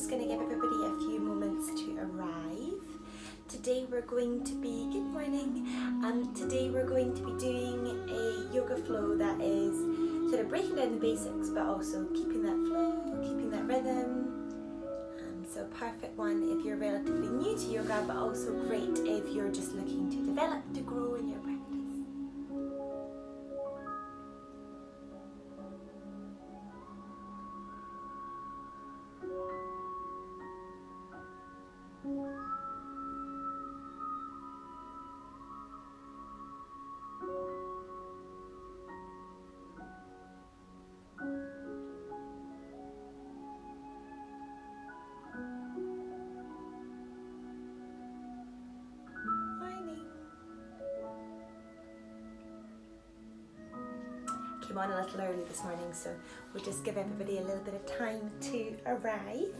just going to give everybody a few moments to arrive. Today we're going to be, good morning, today we're going to be doing a yoga flow that is sort of breaking down the basics but also keeping that flow, keeping that rhythm. So perfect one if you're relatively new to yoga, but also great if you're just looking to develop, to grow in your practice. Came on a little early this morning, so we'll just give everybody a little bit of time to arrive.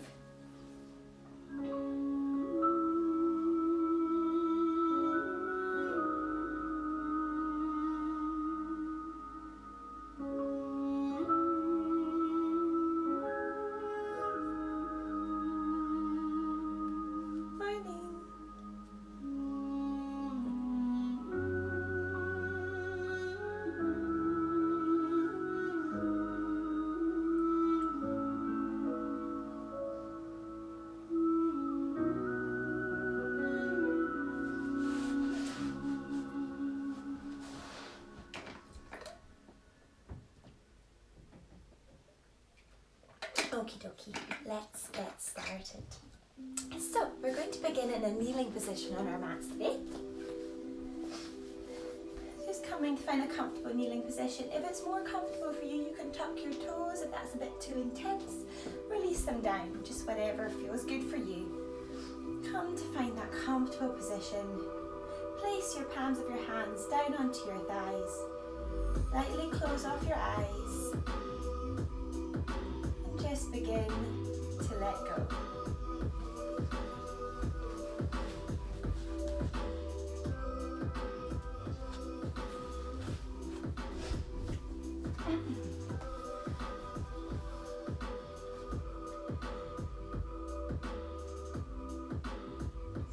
Okie dokie, let's get started. So, we're going to begin in a kneeling position on our mats today. Just coming to find a comfortable kneeling position. If it's more comfortable for you, you can tuck your toes. If that's a bit too intense, release them down, just whatever feels good for you. Come to find that comfortable position. Place your palms of your hands down onto your thighs. Lightly close off your eyes. Just begin to let go.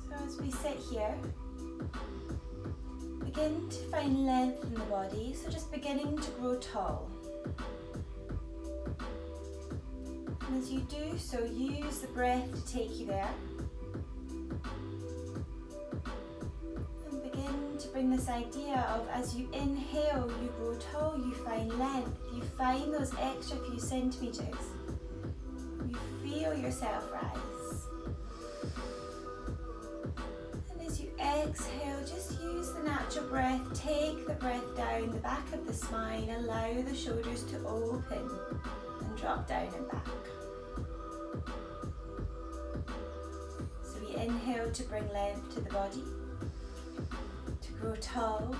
So as we sit here, begin to find length in the body, so just beginning to grow tall. And as you do so, use the breath to take you there. And begin to bring this idea of, as you inhale, you grow tall, you find length, you find those extra few centimeters. You feel yourself rise. And as you exhale, just use the natural breath, take the breath down the back of the spine, allow the shoulders to open and drop down and back. Inhale to bring length to the body, to grow tall,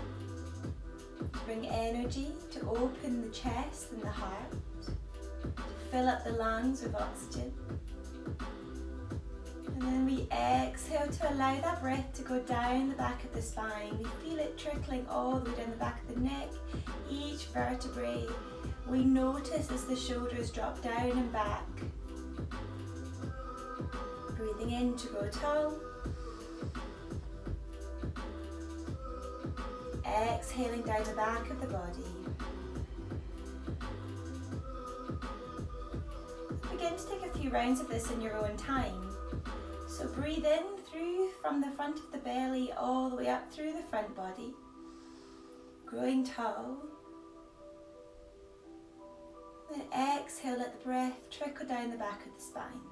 to bring energy, to open the chest and the heart, to fill up the lungs with oxygen. And then we exhale to allow that breath to go down the back of the spine. We feel it trickling all the way down the back of the neck, each vertebrae. We notice as the shoulders drop down and back. Breathing in to grow tall. Exhaling down the back of the body. Begin to take a few rounds of this in your own time. So breathe in through from the front of the belly all the way up through the front body. Growing tall. Then exhale, let the breath trickle down the back of the spine.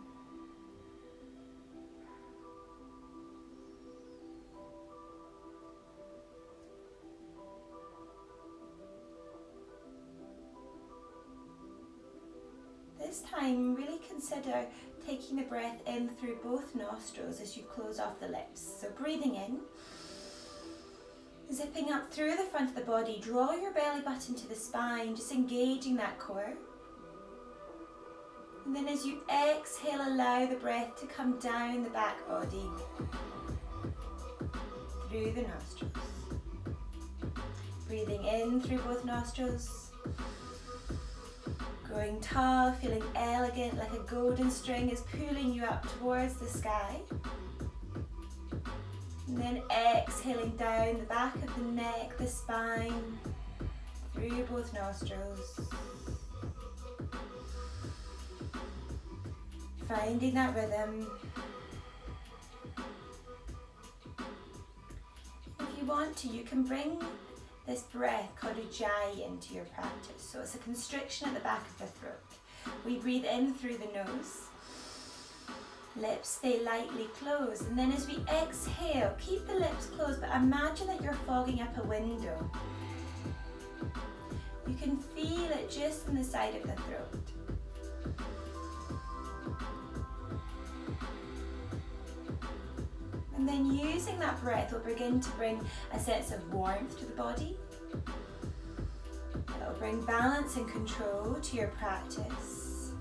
This time, really consider taking the breath in through both nostrils as you close off the lips. So breathing in, zipping up through the front of the body, draw your belly button to the spine, just engaging that core. And then as you exhale, allow the breath to come down the back body, through the nostrils. Breathing in through both nostrils. Growing tall, feeling elegant, like a golden string is pulling you up towards the sky. And then exhaling down the back of the neck, the spine, through both nostrils. Finding that rhythm. If you want to, you can bring this breath called Ujjayi into your practice. So it's a constriction at the back of the throat. We breathe in through the nose. Lips stay lightly closed. And then as we exhale, keep the lips closed, but imagine that you're fogging up a window. You can feel it just on the side of the throat. And then using that breath, we'll begin to bring a sense of warmth to the body. It'll bring balance and control to your practice.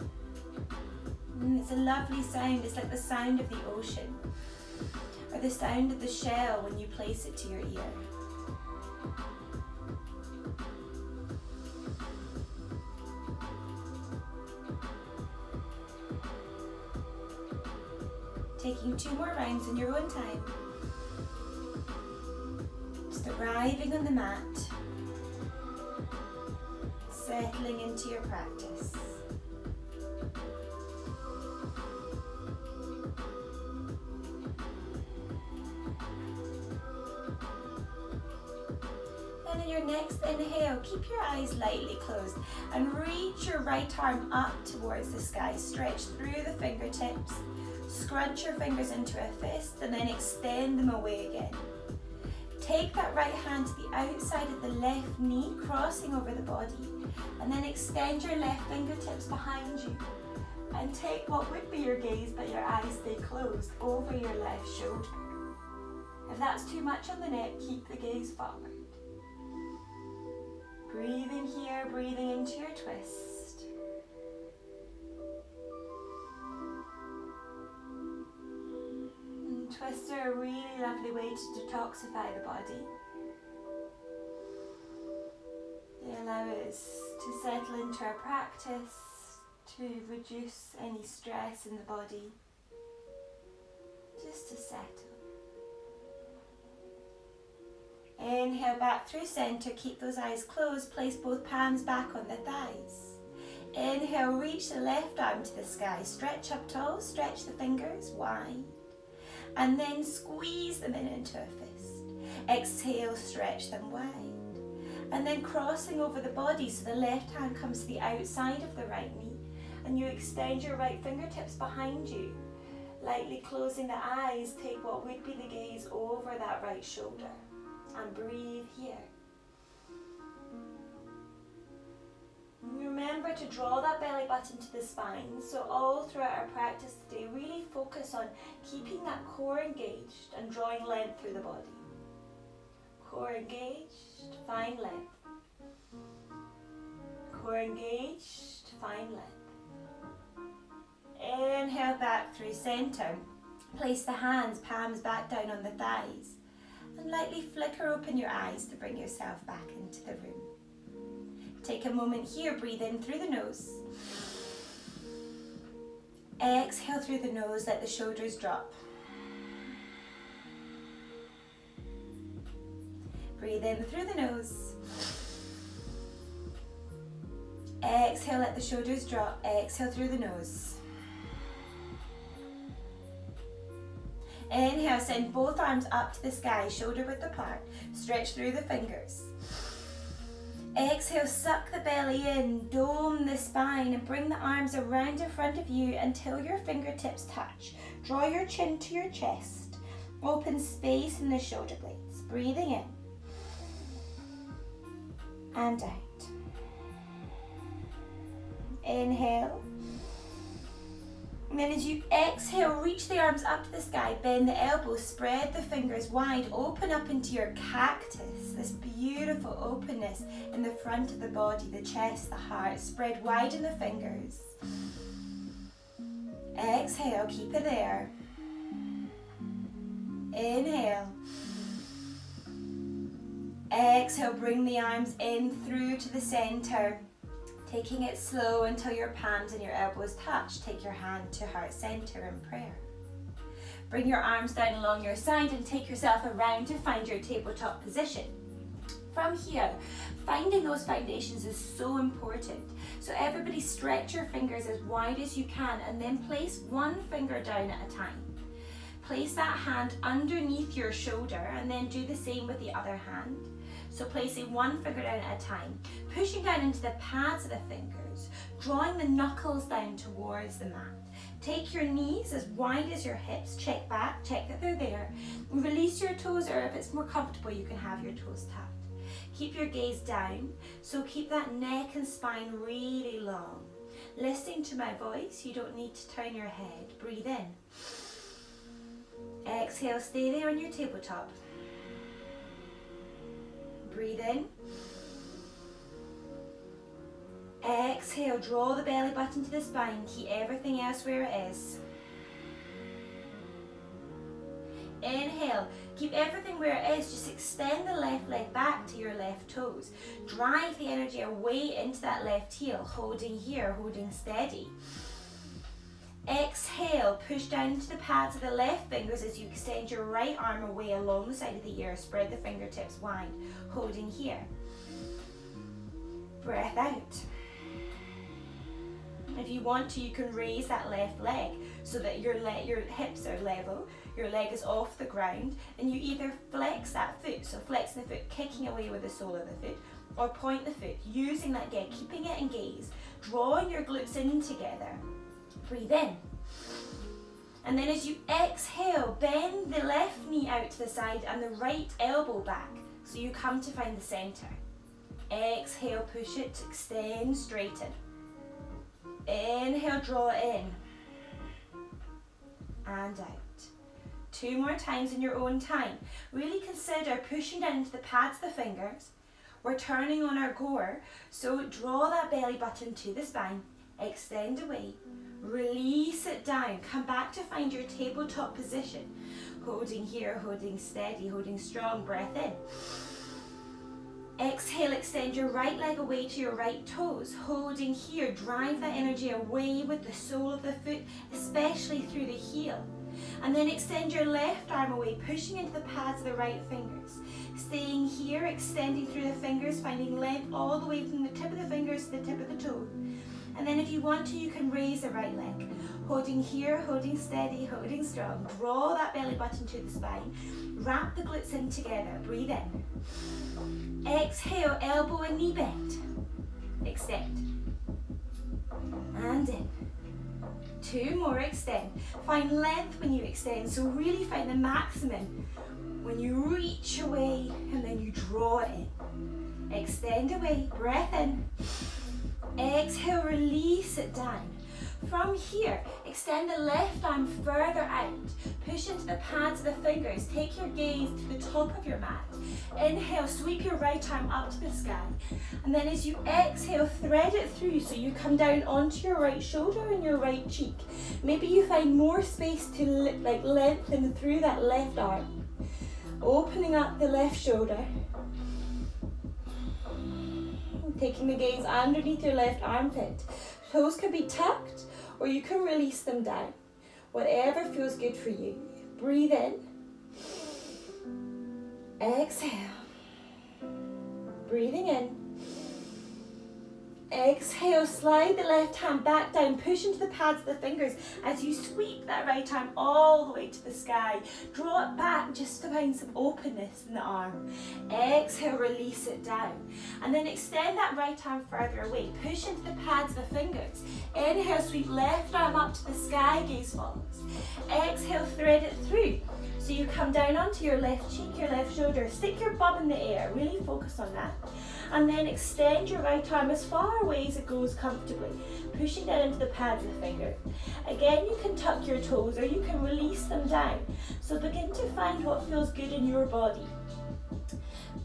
And it's a lovely sound. It's like the sound of the ocean, or the sound of the shell when you place it to your ear. Taking 2 more rounds in your own time. Just arriving on the mat, settling into your practice. Then in your next inhale, keep your eyes lightly closed and reach your right arm up towards the sky. Stretch through the fingertips. Scrunch your fingers into a fist and then extend them away again. Take that right hand to the outside of the left knee, crossing over the body, and then extend your left fingertips behind you and take what would be your gaze, but your eyes stay closed, over your left shoulder. If that's too much on the neck, keep the gaze forward. Breathing here, breathing into your twist. Twists are a really lovely way to detoxify the body. They allow us to settle into our practice, to reduce any stress in the body, just to settle. Inhale back through center, keep those eyes closed, place both palms back on the thighs. Inhale, reach the left arm to the sky, stretch up tall, stretch the fingers wide. And then squeeze them into a fist. Exhale, stretch them wide. And then crossing over the body so the left hand comes to the outside of the right knee. And you extend your right fingertips behind you. Lightly closing the eyes, take what would be the gaze over that right shoulder. And breathe here. Remember to draw that belly button to the spine, so all throughout our practice today, really focus on keeping that core engaged and drawing length through the body. Core engaged, find length. Core engaged, find length. Inhale back through center. Place the hands, palms back down on the thighs, and lightly flicker open your eyes to bring yourself back into the room. Take a moment here, breathe in through the nose. Exhale through the nose, let the shoulders drop. Breathe in through the nose. Exhale, let the shoulders drop. Exhale through the nose. Inhale, send both arms up to the sky, shoulder width apart. Stretch through the fingers. Exhale, suck the belly in, dome the spine, and bring the arms around in front of you until your fingertips touch. Draw your chin to your chest. Open space in the shoulder blades. Breathing in and out. Inhale. And then as you exhale, reach the arms up to the sky, bend the elbows, spread the fingers wide, open up into your cactus, this beautiful openness in the front of the body, the chest, the heart, spread wide in the fingers. Exhale, keep it there. Inhale. Exhale, bring the arms in through to the center. Taking it slow until your palms and your elbows touch. Take your hand to heart center in prayer. Bring your arms down along your side and take yourself around to find your tabletop position. From here, finding those foundations is so important. So everybody stretch your fingers as wide as you can and then place one finger down at a time. Place that hand underneath your shoulder and then do the same with the other hand. So placing one finger down at a time, pushing down into the pads of the fingers, drawing the knuckles down towards the mat. Take your knees as wide as your hips, check back, check that they're there. Release your toes, or if it's more comfortable, you can have your toes tapped. Keep your gaze down, so keep that neck and spine really long. Listening to my voice, you don't need to turn your head. Breathe in. Exhale, stay there on your tabletop. Breathe in. Exhale, draw the belly button to the spine, keep everything else where it is. Inhale, keep everything where it is, just extend the left leg back to your left toes. Drive the energy away into that left heel, holding here, holding steady. Exhale, push down into the pads of the left fingers as you extend your right arm away along the side of the ear. Spread the fingertips wide, holding here. Breath out. If you want to, you can raise that left leg so that your hips are level, your leg is off the ground, and you either flex that foot, so flexing the foot, kicking away with the sole of the foot, or point the foot, using that again, keeping it engaged, drawing your glutes in together. Breathe in. And then as you exhale, bend the left knee out to the side and the right elbow back, so you come to find the center. Exhale, push it, extend, straighten. Inhale, draw it in. And out. 2 more times in your own time. Really consider pushing down into the pads of the fingers. We're turning on our core, so draw that belly button to the spine. Extend away. Release it down. Come back to find your tabletop position. Holding here, holding steady, holding strong. Breath in. Exhale, extend your right leg away to your right toes. Holding here, drive that energy away with the sole of the foot, especially through the heel. And then extend your left arm away, pushing into the pads of the right fingers. Staying here, extending through the fingers, finding length all the way from the tip of the fingers to the tip of the toe. And then if you want to, you can raise the right leg. Holding here, holding steady, holding strong. Draw that belly button to the spine. Wrap the glutes in together. Breathe in. Exhale, elbow and knee bend. Extend. And in. 2 more, extend. Find length when you extend, so really find the maximum when you reach away and then you draw it in. Extend away, breath in. Exhale, release it down. From here, extend the left arm further out. Push into the pads of the fingers. Take your gaze to the top of your mat. Inhale, sweep your right arm up to the sky. And then as you exhale, thread it through so you come down onto your right shoulder and your right cheek. Maybe you find more space to lengthen through that left arm. Opening up the left shoulder. Taking the gaze underneath your left armpit. Toes can be tucked or you can release them down. Whatever feels good for you. Breathe in. Exhale. Breathing in. Exhale, slide the left hand back down, push into the pads of the fingers as you sweep that right arm all the way to the sky. Draw it back just to find some openness in the arm. Exhale, release it down. And then extend that right arm further away. Push into the pads of the fingers. Inhale, sweep left arm up to the sky, gaze follows. Exhale, thread it through. So you come down onto your left cheek, your left shoulder. Stick your bum in the air, really focus on that. And then extend your right arm as far away as it goes comfortably, pushing down into the pads of the fingers. Again, you can tuck your toes or you can release them down. So begin to find what feels good in your body.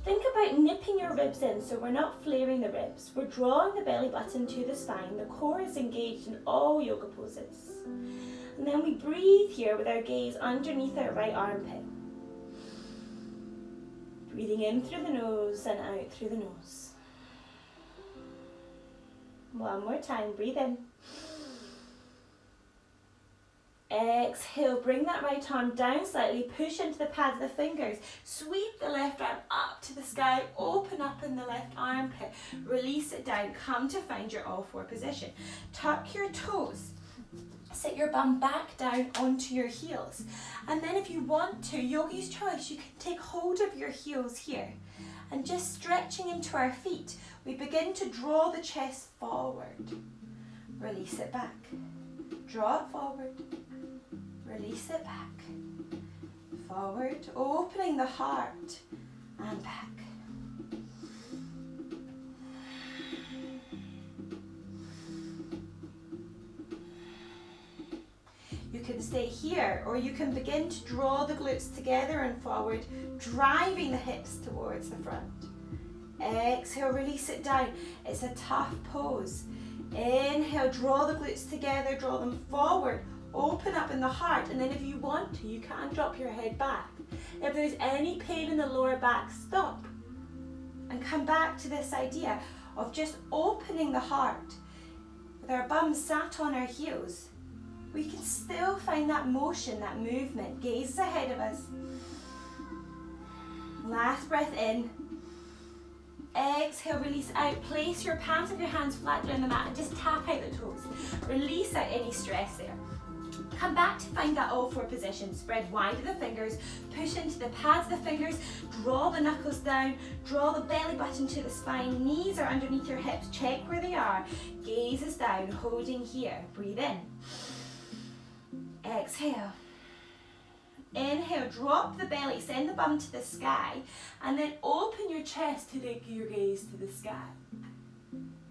Think about nipping your ribs in so we're not flaring the ribs. We're drawing the belly button to the spine. The core is engaged in all yoga poses. And then we breathe here with our gaze underneath our right armpit. Breathing in through the nose and out through the nose. One more time, breathe in. Exhale, bring that right arm down slightly, push into the pads of the fingers, sweep the left arm up to the sky, open up in the left armpit, release it down, come to find your all four position. Tuck your toes, sit your bum back down onto your heels, and then if you want to, yogi's choice, you can take hold of your heels here, and just stretching into our feet, we begin to draw the chest forward, release it back, draw it forward, release it back, forward, opening the heart and back. You can stay here, or you can begin to draw the glutes together and forward, driving the hips towards the front. Exhale, release it down. It's a tough pose. Inhale, draw the glutes together, draw them forward, open up in the heart, and then if you want to, you can drop your head back. If there's any pain in the lower back, stop and come back to this idea of just opening the heart. With our bum sat on our heels, we can still find that motion, that movement. Gaze ahead of us. Last breath in. Exhale, release out. Place your palms of your hands flat down the mat and just tap out the toes. Release out any stress there. Come back to find that all four position. Spread wide of the fingers, push into the pads of the fingers, draw the knuckles down, draw the belly button to the spine, knees are underneath your hips, check where they are, gaze is down, holding here, breathe in. Exhale. Inhale, drop the belly, send the bum to the sky, and then open your chest to take your gaze to the sky.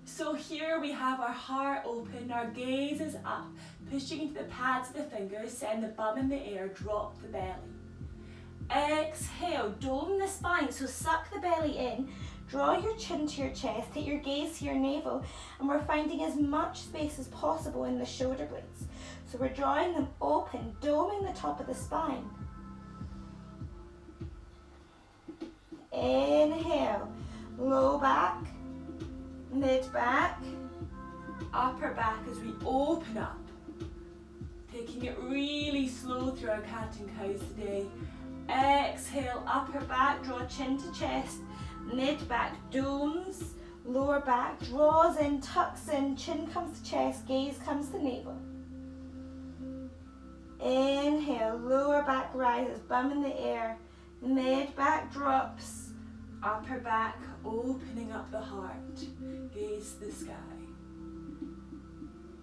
So here we have our heart open, our gaze is up, pushing into the pads of the fingers, send the bum in the air, drop the belly. Exhale, dome the spine, so suck the belly in, draw your chin to your chest, take your gaze to your navel, and we're finding as much space as possible in the shoulder blades. So we're drawing them open, doming the top of the spine. Inhale, low back, mid back, upper back as we open up. Taking it really slow through our cat and cows today. Exhale, upper back, draw chin to chest, mid back, domes, lower back, draws in, tucks in, chin comes to chest, gaze comes to navel. Inhale, lower back rises, bum in the air, mid back drops, upper back opening up the heart, gaze to the sky.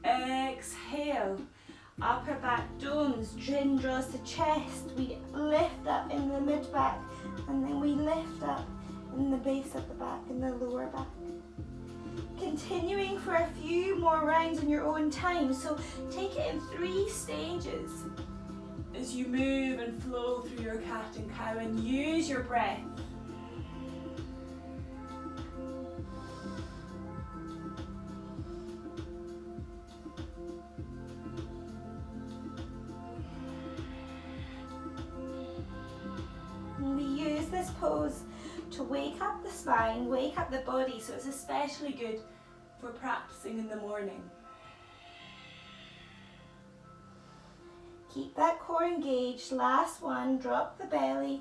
Exhale, upper back domes, chin draws to chest, we lift up in the mid back, and then we lift up in the base of the back, in the lower back. Continuing for a few more rounds in your own time, so take it in 3 stages as you move and flow through your cat and cow and use your breath. And we use this pose to wake up the spine, wake up the body, so it's especially good for practicing in the morning. Keep that core engaged. Last one, drop the belly,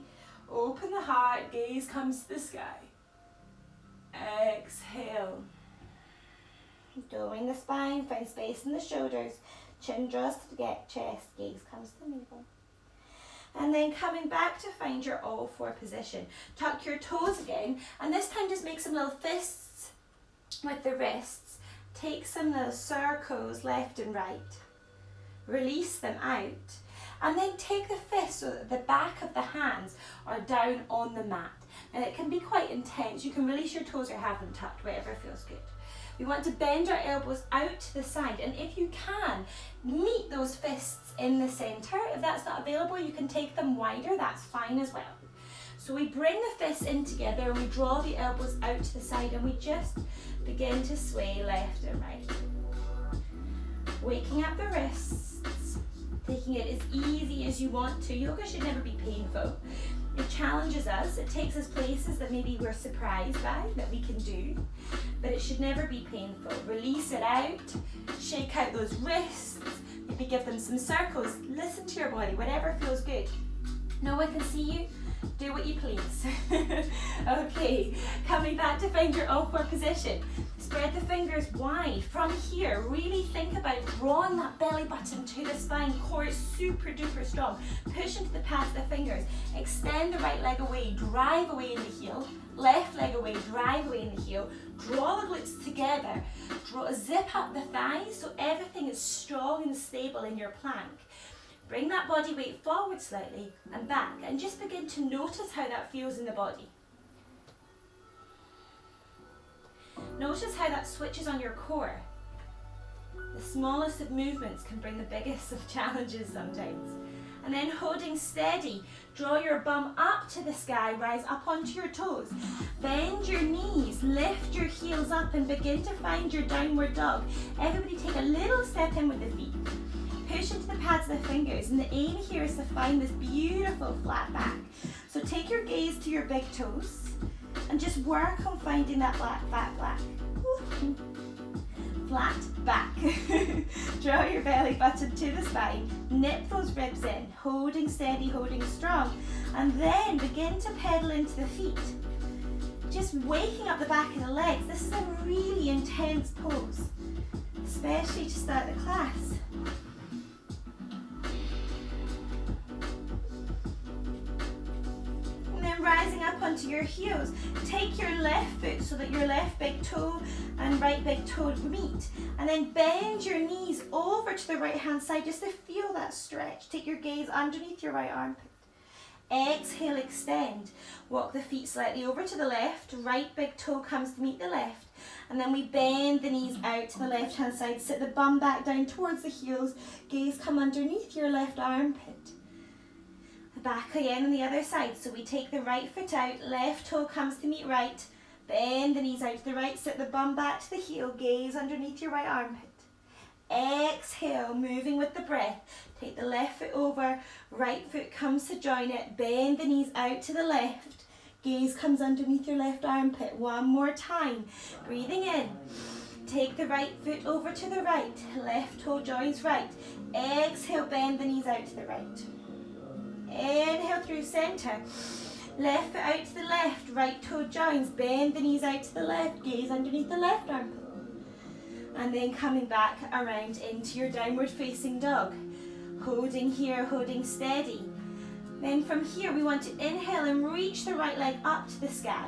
open the heart, gaze comes to the sky. Exhale. Doming the spine, find space in the shoulders, chin draws to the chest, gaze comes to the navel. And then coming back to find your all four position. Tuck your toes again, and this time just make some little fists with the wrists. Take some little circles left and right. Release them out. And then take the fists so that the back of the hands are down on the mat. And it can be quite intense. You can release your toes or have them tucked, whatever feels good. We want to bend our elbows out to the side, and if you can, meet those fists in the center. If that's not available, you can take them wider, that's fine as well. So we bring the fists in together and we draw the elbows out to the side and we just begin to sway left and right. Waking up the wrists, taking it as easy as you want to. Yoga should never be painful. It challenges us, it takes us places that maybe we're surprised by, that we can do, but it should never be painful. Release it out, shake out those wrists, maybe give them some circles, listen to your body, whatever feels good. No one can see you, do what you please. Okay, coming back to find your all four position. Spread the fingers wide. From here, really think about drawing that belly button to the spine. Core is super duper strong. Push into the pads of the fingers. Extend the right leg away, drive away in the heel. Left leg away, drive away in the heel. Draw the glutes together. Zip up the thighs so everything is strong and stable in your plank. Bring that body weight forward slightly and back, and just begin to notice how that feels in the body. Notice how that switches on your core. The smallest of movements can bring the biggest of challenges sometimes. And then holding steady, draw your bum up to the sky, rise up onto your toes. Bend your knees, lift your heels up and begin to find your downward dog. Everybody take a little step in with the feet. Push into the pads of the fingers, and the aim here is to find this beautiful flat back. So take your gaze to your big toes and just work on finding that flat back. Flat back. Draw your belly button to the spine, nip those ribs in, holding steady, holding strong, and then begin to pedal into the feet. Just waking up the back of the legs. This is a really intense pose, especially to start the class. Rising up onto your heels, take your left foot so that your left big toe and right big toe meet, and then bend your knees over to the right hand side just to feel that stretch. Take your gaze underneath your right armpit. Exhale, extend. Walk the feet slightly over to the left, right big toe comes to meet the left, and then we bend the knees out to the left hand side, sit the bum back down towards the heels, gaze come underneath your left armpit. Back again on the other side. So we take the right foot out, left toe comes to meet right, bend the knees out to the right, sit the bum back to the heel, gaze underneath your right armpit. Exhale, moving with the breath. Take the left foot over, right foot comes to join it, bend the knees out to the left, gaze comes underneath your left armpit. One more time, breathing in. Take the right foot over to the right, left toe joins right. Exhale, bend the knees out to the right. Inhale through center, left foot out to the left, right toe joins, bend the knees out to the left, gaze underneath the left armpit. And then coming back around into your downward facing dog. Holding here, holding steady. Then from here we want to inhale and reach the right leg up to the sky.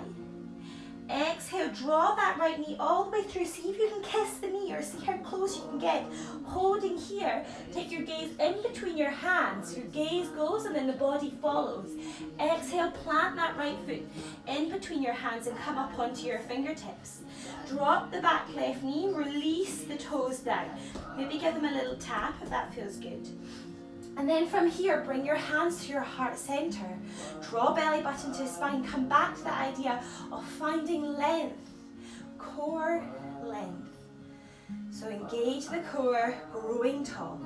Exhale, draw that right knee all the way through. See if you can kiss the knee or see how close you can get. Holding here, take your gaze in between your hands. Your gaze goes and then the body follows. Exhale, plant that right foot in between your hands and come up onto your fingertips. Drop the back left knee, release the toes down. Maybe give them a little tap if that feels good. And then from here, bring your hands to your heart center. Draw belly button to spine. Come back to the idea of finding length, core length. So engage the core, growing tall.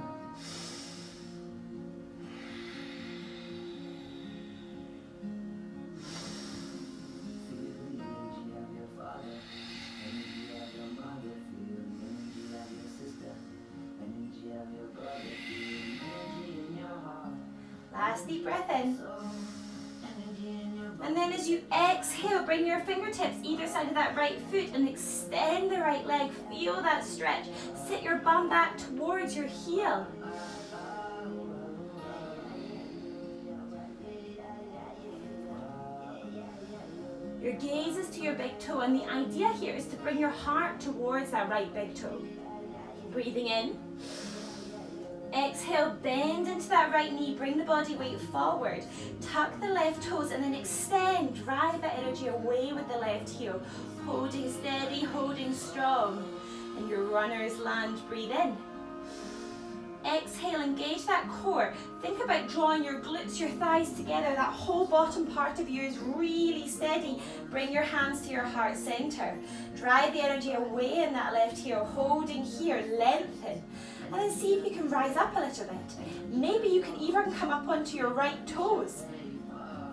Last deep breath in. And then as you exhale, bring your fingertips either side of that right foot and extend the right leg. Feel that stretch. Sit your bum back towards your heel. Your gaze is to your big toe, and the idea here is to bring your heart towards that right big toe. Breathing in. Exhale, bend into that right knee, bring the body weight forward, tuck the left toes and then extend, drive that energy away with the left heel, holding steady, holding strong, and your runners land, breathe in. Exhale, engage that core. Think about drawing your glutes, your thighs together. That whole bottom part of you is really steady. Bring your hands to your heart center. Drive the energy away in that left heel, holding here, lengthen. And then see if you can rise up a little bit. Maybe you can even come up onto your right toes.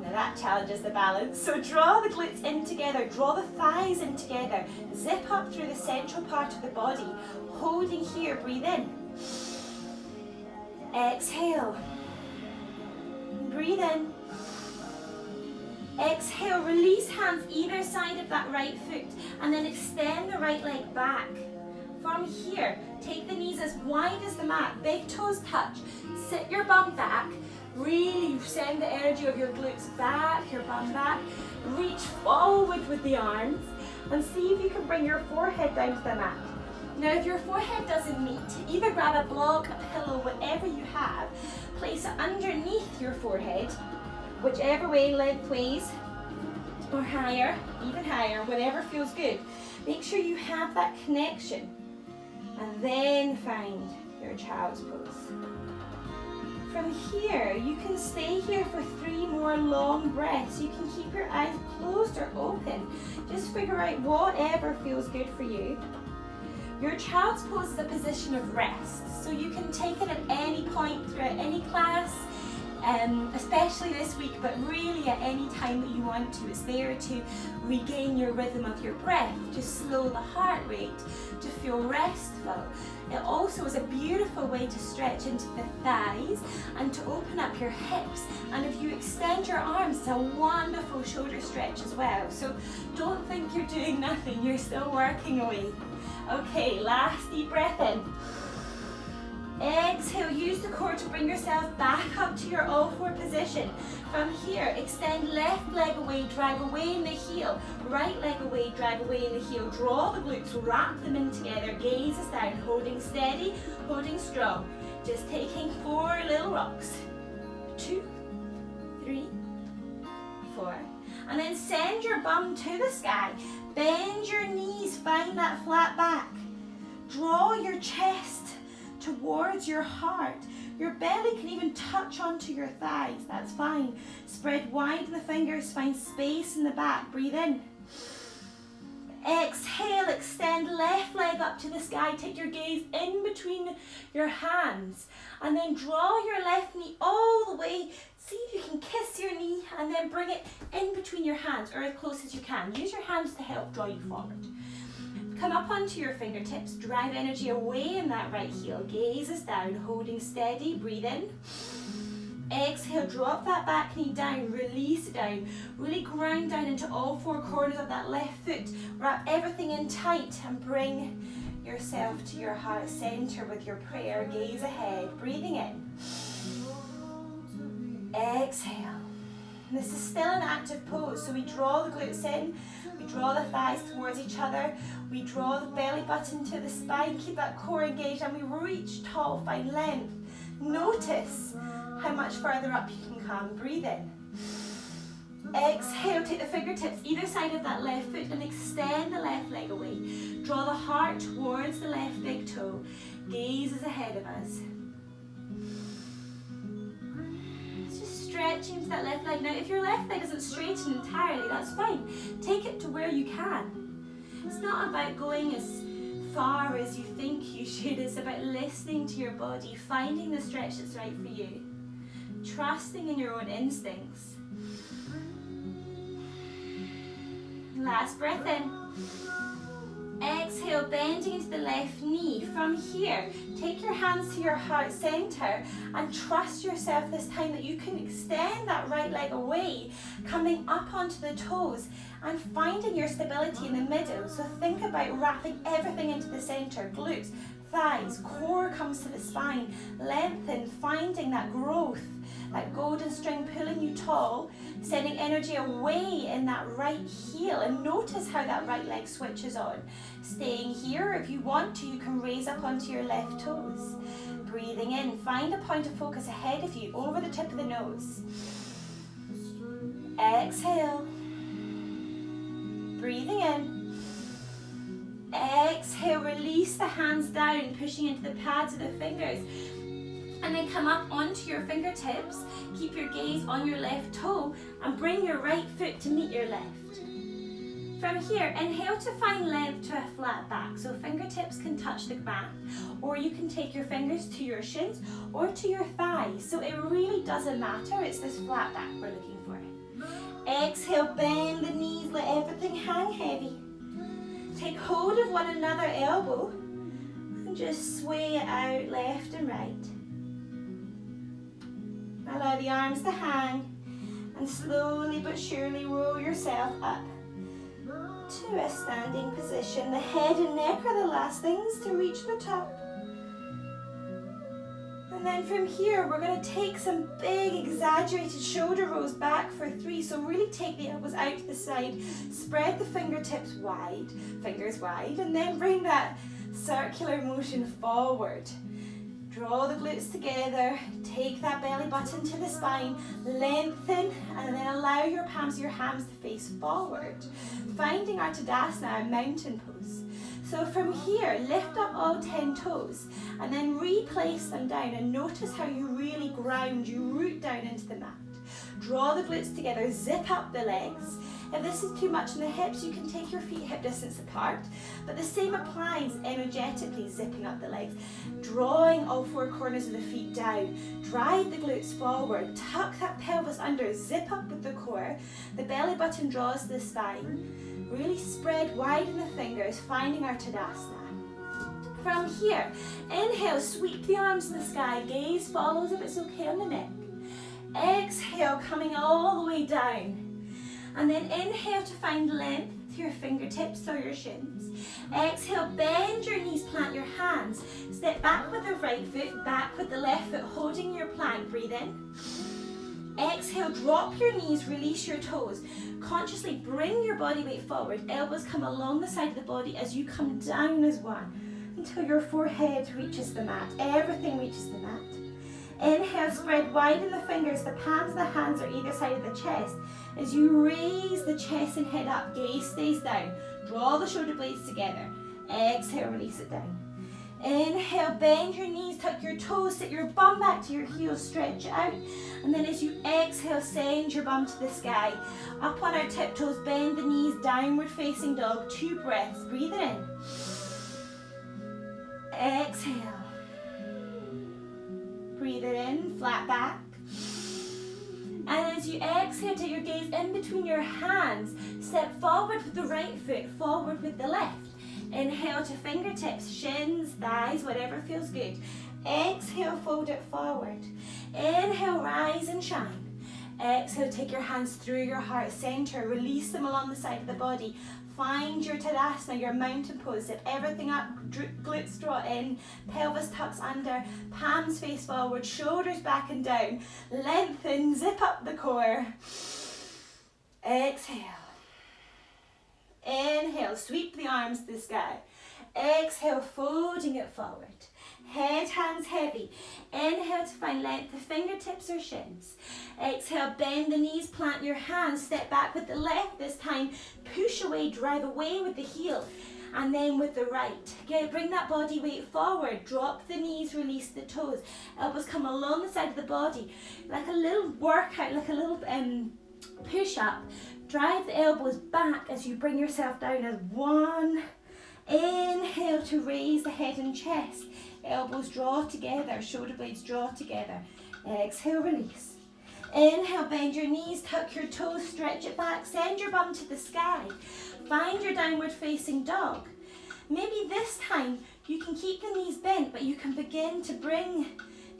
Now that challenges the balance. So draw the glutes in together, draw the thighs in together. Zip up through the central part of the body. Holding here, breathe in. Exhale. Breathe in. Exhale, release hands either side of that right foot and then extend the right leg back. From here, take the knees as wide as the mat, big toes touch. Sit your bum back, really send the energy of your glutes back, your bum back. Reach forward with the arms and see if you can bring your forehead down to the mat. Now if your forehead doesn't meet, either grab a block, a pillow, whatever you have, place it underneath your forehead, whichever way, lengthways or higher, even higher, whatever feels good. Make sure you have that connection and then find your child's pose. From here, you can stay here for 3 more long breaths. You can keep your eyes closed or open. Just figure out whatever feels good for you. Your child's pose is a position of rest, so you can take it at any point throughout any class, especially this week, but really at any time that you want to. It's there to regain your rhythm of your breath, to slow the heart rate, to feel restful. It also is a beautiful way to stretch into the thighs and to open up your hips. And if you extend your arms, it's a wonderful shoulder stretch as well. So don't think you're doing nothing, you're still working away. Okay, last deep breath in. Exhale, use the core to bring yourself back up to your all-four position. From here, extend left leg away, drag away in the heel. Right leg away, drag away in the heel. Draw the glutes, wrap them in together. Gaze is down, holding steady, holding strong. Just taking 4 little rocks. 2, 3, 4. And then send your bum to the sky. Bend your knees, find that flat back. Draw your chest towards your heart. Your belly can even touch onto your thighs, that's fine. Spread wide the fingers, find space in the back, breathe in. Exhale, extend left leg up to the sky, take your gaze in between your hands and then draw your left knee all the way. See if you can kiss your knee and then bring it in between your hands or as close as you can. Use your hands to help draw you forward. Come up onto your fingertips, drive energy away in that right heel. Gaze is down, holding steady, breathe in. Exhale, drop that back knee down, release it down. Really ground down into all 4 corners of that left foot. Wrap everything in tight and bring yourself to your heart center with your prayer. Gaze ahead, breathing in. Exhale. This is still an active pose, so we draw the glutes in, we draw the thighs towards each other, we draw the belly button to the spine, keep that core engaged, and we reach tall, find length. Notice how much further up you can come. Breathe in. Exhale, take the fingertips either side of that left foot and extend the left leg away. Draw the heart towards the left big toe. Gaze is ahead of us. Stretching to that left leg. Now if your left leg isn't straightened entirely, that's fine. Take it to where you can. It's not about going as far as you think you should. It's about listening to your body, finding the stretch that's right for you, trusting in your own instincts. Last breath in. Exhale, bending into the left knee. From here, take your hands to your heart center and trust yourself this time that you can extend that right leg away, coming up onto the toes and finding your stability in the middle. So think about wrapping everything into the center. Glutes, thighs, core comes to the spine. Lengthen, finding that growth, that golden string pulling you tall, sending energy away in that right heel. And notice how that right leg switches on. Staying here, if you want to, you can raise up onto your left toes. Breathing in, find a point of focus ahead of you, over the tip of the nose. Exhale. Breathing in. Exhale, release the hands down, pushing into the pads of the fingers. And then come up onto your fingertips, keep your gaze on your left toe and bring your right foot to meet your left. From here, inhale to find length to a flat back. So fingertips can touch the mat, or you can take your fingers to your shins or to your thighs. So it really doesn't matter, it's this flat back we're looking for. Exhale, bend the knees, let everything hang heavy. Take hold of one another elbow and just sway it out left and right. Allow the arms to hang and slowly but surely roll yourself up to a standing position. The head and neck are the last things to reach the top. And then from here, we're going to take some big exaggerated shoulder rolls back for 3. So really take the elbows out to the side, spread the fingertips wide, fingers wide, and then bring that circular motion forward. Draw the glutes together, take that belly button to the spine, lengthen, and then allow your palms of your hands to face forward. Finding our Tadasana, our mountain pose. So from here, lift up all 10 toes and then replace them down, and notice how you really ground, you root down into the mat. Draw the glutes together, zip up the legs. If this is too much in the hips, you can take your feet hip distance apart, but the same applies energetically, zipping up the legs, drawing all 4 corners of the feet down, drive the glutes forward, tuck that pelvis under, zip up with the core, the belly button draws to the spine, really spread, widen the fingers, finding our Tadasana. From here, inhale, sweep the arms to the sky, gaze follows if it's okay on the neck. Exhale, coming all the way down. And then inhale to find length to your fingertips or your shins. Exhale, bend your knees, plant your hands. Step back with the right foot, back with the left foot, holding your plank. Breathe in. Exhale, drop your knees, release your toes. Consciously bring your body weight forward. Elbows come along the side of the body as you come down as one until your forehead reaches the mat. Everything reaches the mat. Inhale, spread wide in the fingers. The palms of the hands are either side of the chest. As you raise the chest and head up, gaze stays down. Draw the shoulder blades together. Exhale, release it down. Inhale, bend your knees, tuck your toes, sit your bum back to your heels, stretch it out. And then as you exhale, send your bum to the sky. Up on our tiptoes, bend the knees, downward facing dog. 2 breaths. Breathe it in. Exhale. Breathe it in, flat back. And as you exhale, take your gaze in between your hands. Step forward with the right foot, forward with the left. Inhale to fingertips, shins, thighs, whatever feels good. Exhale, fold it forward. Inhale, rise and shine. Exhale, take your hands through your heart center. Release them along the side of the body. Find your Tadasana, your mountain pose. Zip everything up, glutes draw in, pelvis tucks under, palms face forward, shoulders back and down. Lengthen, zip up the core. Exhale. Inhale, sweep the arms to the sky. Exhale, folding it forward. Head hangs heavy. Inhale to find length of fingertips or shins. Exhale, bend the knees, plant your hands, step back with the left this time. Push away, drive away with the heel. And then with the right. Again, bring that body weight forward. Drop the knees, release the toes. Elbows come along the side of the body. Like a little workout, like a little push up. Drive the elbows back as you bring yourself down as one. Inhale to raise the head and chest. Elbows draw together, shoulder blades draw together. Exhale, release. Inhale, bend your knees, tuck your toes, stretch it back, send your bum to the sky. Find your downward facing dog. Maybe this time you can keep the knees bent, but you can begin to bring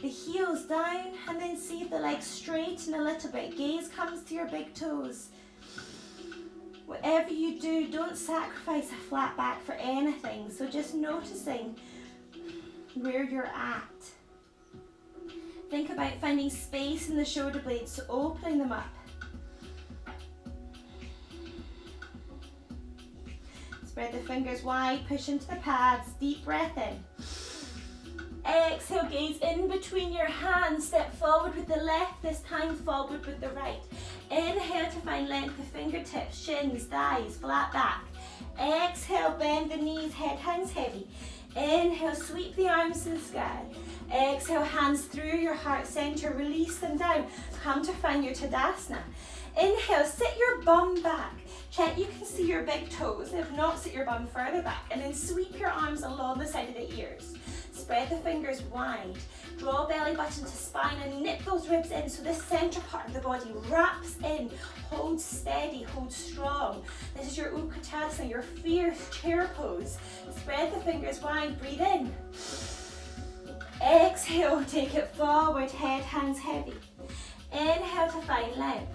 the heels down and then see the legs straighten a little bit. Gaze comes to your big toes. Whatever you do, don't sacrifice a flat back for anything. So just noticing where you're at. Think about finding space in the shoulder blades, so opening them up. Spread the fingers wide, push into the pads, deep breath in. Exhale, gaze in between your hands, step forward with the left, this time forward with the right. Inhale to find length of fingertips, shins, thighs, flat back. Exhale, bend the knees, head hangs heavy. Inhale, sweep the arms to the sky. Exhale, hands through your heart center, release them down. Come to find your Tadasana. Inhale, sit your bum back. Check you can see your big toes. If not, sit your bum further back. And then sweep your arms along the side of the ears. Spread the fingers wide. Draw belly button to spine and nip those the ribs in, so this center part of the body wraps in. Hold steady, hold strong. This is your Utkatasana, your fierce chair pose. Spread the fingers wide, breathe in. Exhale, take it forward, head, hands heavy. Inhale to find length.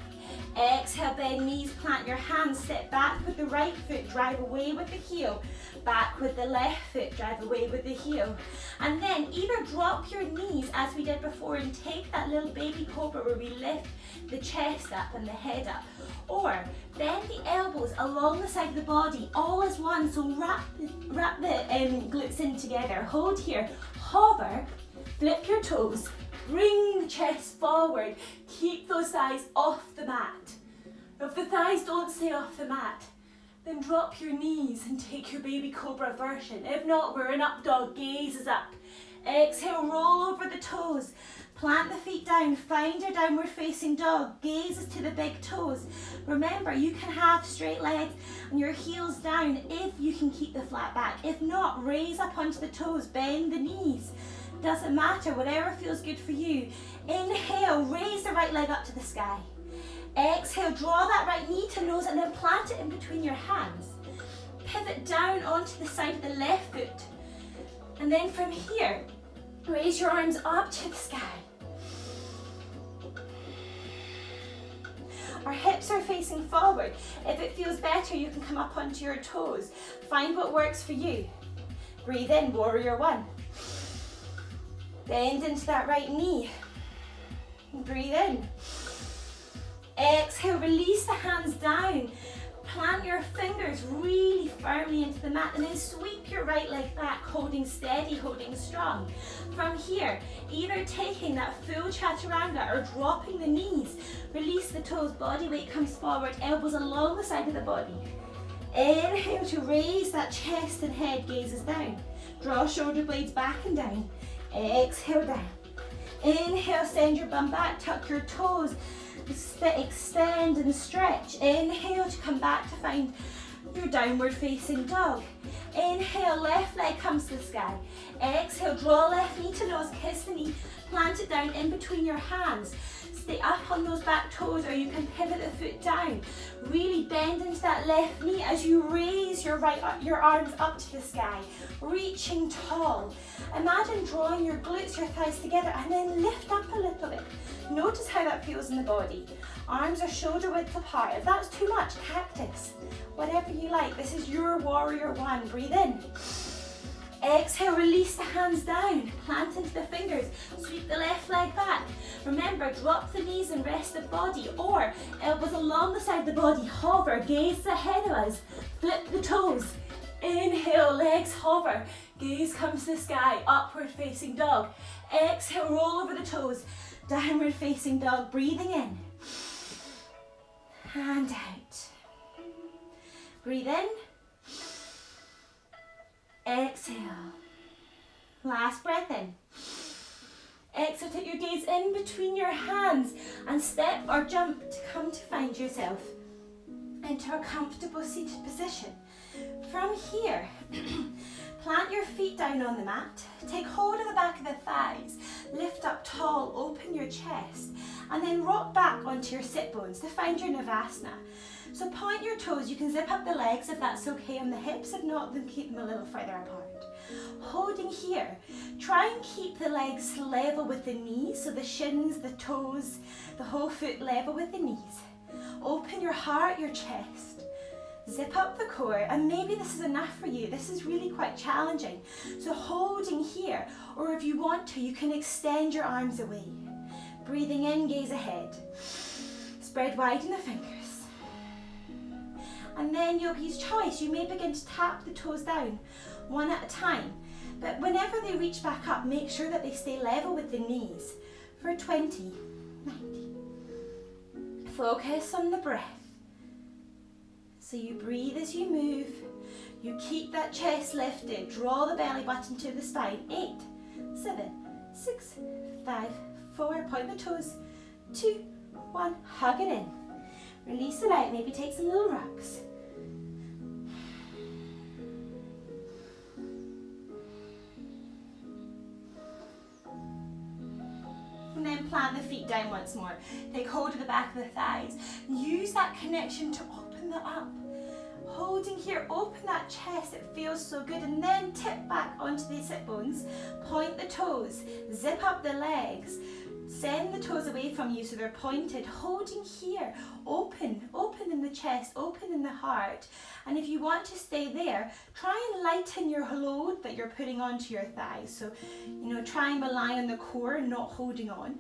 Exhale, bend knees, plant your hands, sit back with the right foot, drive away with the heel. Back with the left foot, drive away with the heel. And then either drop your knees as we did before and take that little baby cobra where we lift the chest up and the head up. Or bend the elbows along the side of the body, all as one. So wrap the glutes in together. Hold here, hover, flip your toes, bring the chest forward. Keep those thighs off the mat. If the thighs don't stay off the mat, then drop your knees and take your baby cobra version. If not, we're in up dog, gaze is up. Exhale, roll over the toes. Plant the feet down, find your downward facing dog. Gaze is to the big toes. Remember, you can have straight legs and your heels down if you can keep the flat back. If not, raise up onto the toes, bend the knees. Doesn't matter, whatever feels good for you. Inhale, raise the right leg up to the sky. Exhale, draw that right knee to nose and then plant it in between your hands. Pivot down onto the side of the left foot. And then from here, raise your arms up to the sky. Our hips are facing forward. If it feels better, you can come up onto your toes. Find what works for you. Breathe in, warrior one. Bend into that right knee. Breathe in. Exhale, release the hands down. Plant your fingers really firmly into the mat and then sweep your right leg back, holding steady, holding strong. From here, either taking that full chaturanga or dropping the knees. Release the toes, body weight comes forward, elbows along the side of the body. Inhale to raise that chest and head, gazes down. Draw shoulder blades back and down. Exhale down. Inhale, send your bum back, tuck your toes. Extend and stretch. Inhale to come back to find your downward facing dog. Inhale, left leg comes to the sky. Exhale, draw left knee to nose, kiss the knee, plant it down in between your hands. Stay up on those back toes or you can pivot the foot down. Really bend into that left knee as you raise your arms up to the sky, reaching tall. Imagine drawing your glutes, your thighs together and then lift up a little bit. Notice how that feels in the body. Arms are shoulder width apart. If that's too much, cactus. Whatever you like. This is your warrior one. Breathe in. Exhale, release the hands down. Plant into the fingers. Sweep the left leg back. Remember, drop the knees and rest the body. Or elbows along the side of the body. Hover, gaze ahead of us. Flip the toes. Inhale, legs hover. Gaze comes to the sky. Upward facing dog. Exhale, roll over the toes. Downward facing dog, breathing in and out. Breathe in. Exhale. Last breath in. Exhale, take your gaze in between your hands and step or jump to come to find yourself into a comfortable seated position. From here, plant your feet down on the mat, take hold of the back of the thighs, lift up tall, open your chest, and then rock back onto your sit bones to find your Navasana. So point your toes, you can zip up the legs if that's okay on the hips, if not, then keep them a little further apart. Holding here, try and keep the legs level with the knees, so the shins, the toes, the whole foot level with the knees. Open your heart, your chest. Zip up the core, and maybe this is enough for you. This is really quite challenging. So holding here, or if you want to, you can extend your arms away. Breathing in, gaze ahead. Spread widen the fingers. And then yogi's choice, you may begin to tap the toes down, one at a time. But whenever they reach back up, make sure that they stay level with the knees. For 20, 90. Focus on the breath. So you breathe as you move, you keep that chest lifted, draw the belly button to the spine. 8, 7, 6, 5, 4, point the toes, 2, 1, hug it in. Release it out, maybe take some little rocks. And then plant the feet down once more. Take hold of the back of the thighs. Use that connection to open the up. Holding here, open that chest, it feels so good. And then tip back onto the sit bones. Point the toes, zip up the legs. Send the toes away from you so they're pointed. Holding here, open in the chest, open in the heart. And if you want to stay there, try and lighten your load that you're putting onto your thighs. So, try and rely on the core and not holding on.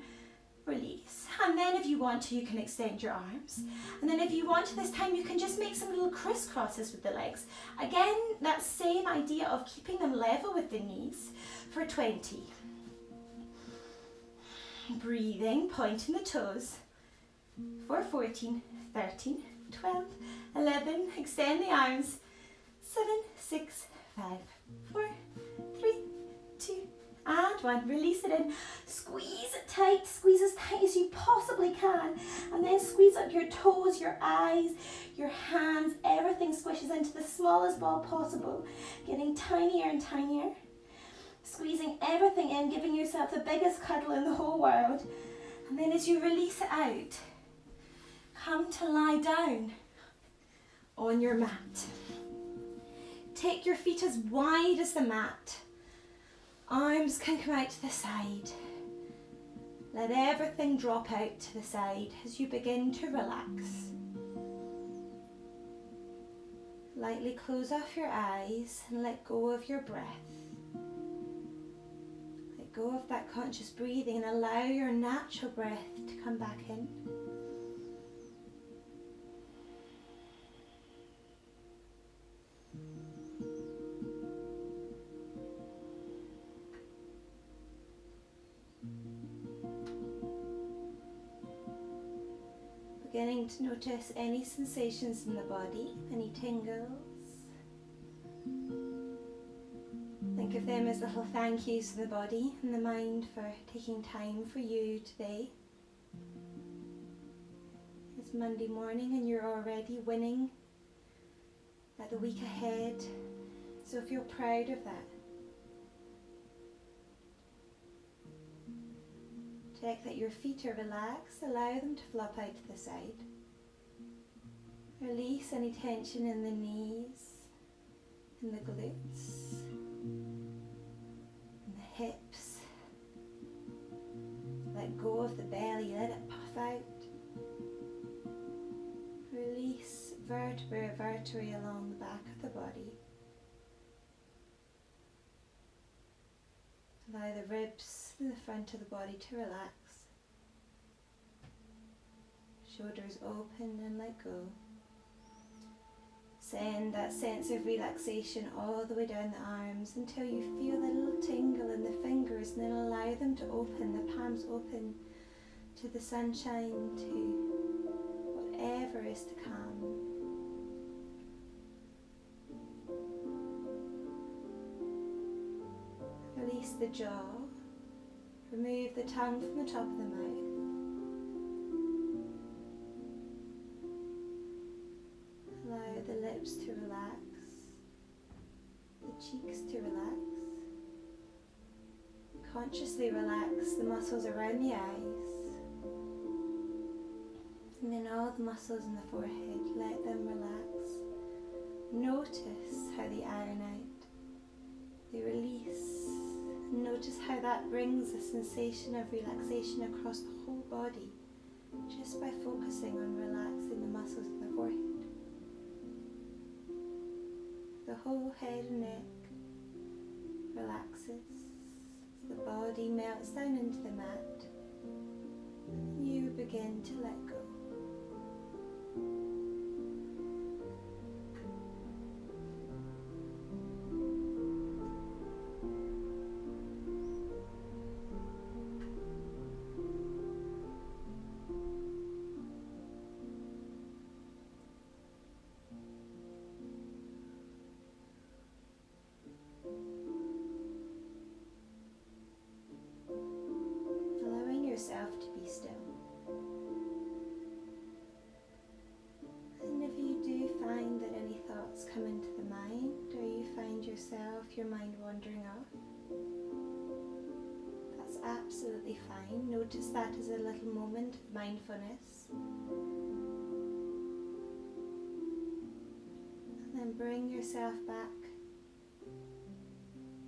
Release. And then if you want to, you can extend your arms. And then if you want to this time, you can just make some little crisscrosses with the legs. Again, that same idea of keeping them level with the knees for 20. Breathing, pointing the toes for 14, 13, 12, 11, extend the arms, 7, 6, 5, 4, 3, 2, and 1. Release it in. Squeeze it tight, squeeze as tight as you possibly can, and then squeeze up your toes, your eyes, your hands, everything squishes into the smallest ball possible, getting tinier and tinier. Squeezing everything in, giving yourself the biggest cuddle in the whole world. And then as you release it out, come to lie down on your mat. Take your feet as wide as the mat. Arms can come out to the side. Let everything drop out to the side as you begin to relax. Lightly close off your eyes and let go of your breath. Go of that conscious breathing and allow your natural breath to come back in. Beginning to notice any sensations in the body, any tingles. Think of them as little thank yous to the body and the mind for taking time for you today. It's Monday morning and you're already winning at the week ahead, so feel proud of that. Check that your feet are relaxed, allow them to flop out to the side. Release any tension in the knees, in the glutes, hips. Let go of the belly, let it puff out. Release vertebrae along the back of the body. Allow the ribs in the front of the body to relax. Shoulders open and let go. Send that sense of relaxation all the way down the arms until you feel a little tingle in the fingers, and then allow them to open, the palms open to the sunshine, to whatever is to come. Release the jaw, remove the tongue from the top of the mouth. Allow the lips to relax, the cheeks to relax. Consciously relax the muscles around the eyes. And then all the muscles in the forehead, let them relax. Notice how they iron out, they release. Notice how that brings a sensation of relaxation across the whole body, just by focusing on relaxing the muscles in the forehead. The whole head and neck relaxes. The body melts down into the mat. You begin to let go. Yourself to be still. absolutely fine. Notice that as a little moment of mindfulness. And then bring yourself back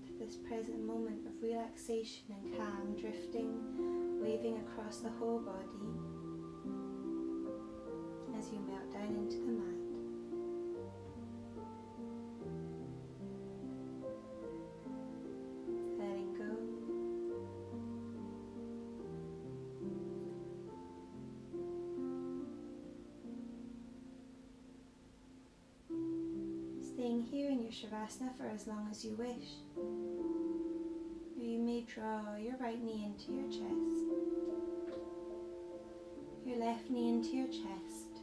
to this present moment of relaxation and calm, drifting, waving across the whole body as you melt down into the mat. Letting go. Staying here in your Shavasana for as long as you wish. You may draw your right knee into your chest, your left knee into your chest.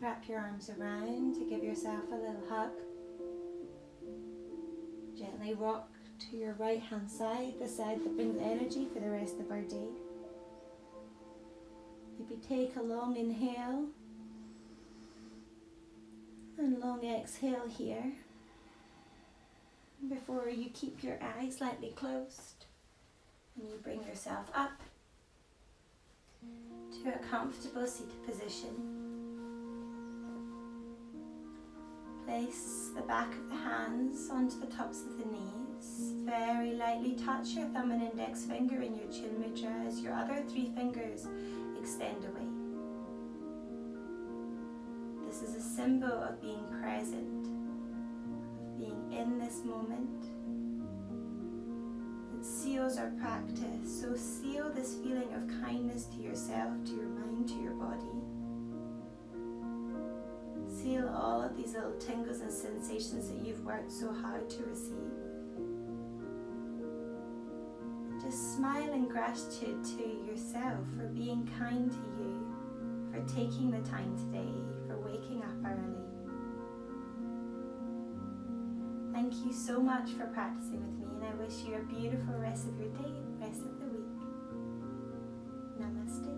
Wrap your arms around to give yourself a little hug. Gently rock to your right hand side, the side that brings energy for the rest of our day. Maybe take a long inhale and long exhale here. Before you keep your eyes slightly closed and you bring yourself up to a comfortable seated position. Place the back of the hands onto the tops of the knees. Very lightly touch your thumb and index finger in your chin mudra as your other three fingers extend away. This is a symbol of being present, being in this moment. It seals our practice, so seal this feeling of kindness to yourself, to your mind, to your body. Seal all of these little tingles and sensations that you've worked so hard to receive. Just smile in gratitude to yourself for being kind to you, for taking the time today, for waking up early. Thank you so much for practicing with me, and I wish you a beautiful rest of your day, rest of the week. Namaste.